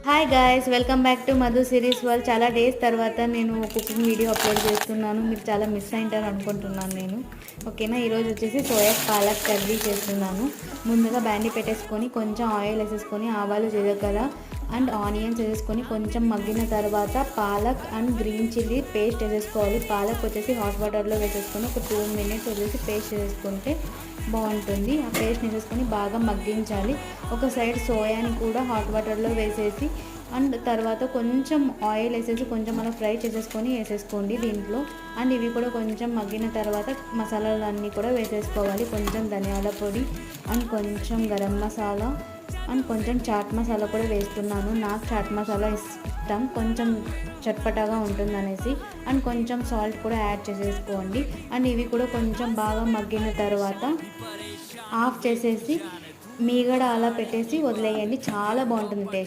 Hi guys, welcome back to Madhu series world. చాలా days తర్వాత నేను కుకింగ్ వీడియో అప్లోడ్ చేస్తున్నాను. మీరు చాలా మిస్ అయింటారు అనుకుంటున్నాను నేను. ఓకేనా, ఈరోజు వచ్చేసి సోయా పాలక్ కర్రీ చేస్తున్నాను. ముందుగా బ్యాండీ పెట్టేసుకొని కొంచెం ఆయిల్ వేసేసుకొని ఆవాలు, జీలకర్ర అండ్ ఆనియన్స్ వేసేసుకొని కొంచెం మగ్గిన తర్వాత palak and green chilli paste వేసేసుకోవాలి. పాలక్ వచ్చేసి హాట్ వాటర్లో వేసేసుకొని ఒక 2 minutes వదిలేసి పేస్ట్ వేసుకుంటే బాగుంటుంది. ఆ పేస్ట్ వేసేసుకొని బాగా మగ్గించాలి. ఒక సైడ్ సోయాని కూడా హాట్ వాటర్లో వేసేసి అండ్ తర్వాత కొంచెం ఆయిల్ వేసేసి కొంచెం అలా ఫ్రై చేసేసుకొని వేసేసుకోండి దీంట్లో. అండ్ ఇవి కూడా కొంచెం మగ్గిన తర్వాత మసాలాలన్నీ కూడా వేసేసుకోవాలి. కొంచెం ధనియాల పొడి అండ్ కొంచెం గరం మసాలా అండ్ కొంచెం చాట్ మసాలా కూడా వేస్తున్నాను. నాకు చాట్ మసాలా ఇష్టం, కొంచెం చట్పటాగా ఉంటుంది అనేసి. అండ్ కొంచెం సాల్ట్ కూడా యాడ్ చేసేసుకోండి. అండ్ ఇవి కూడా కొంచెం బాగా మగ్గిన తర్వాత ఆఫ్ చేసేసి మీగడ అలా పెట్టేసి వదిలేయండి. చాలా బాగుంటుంది టేస్ట్.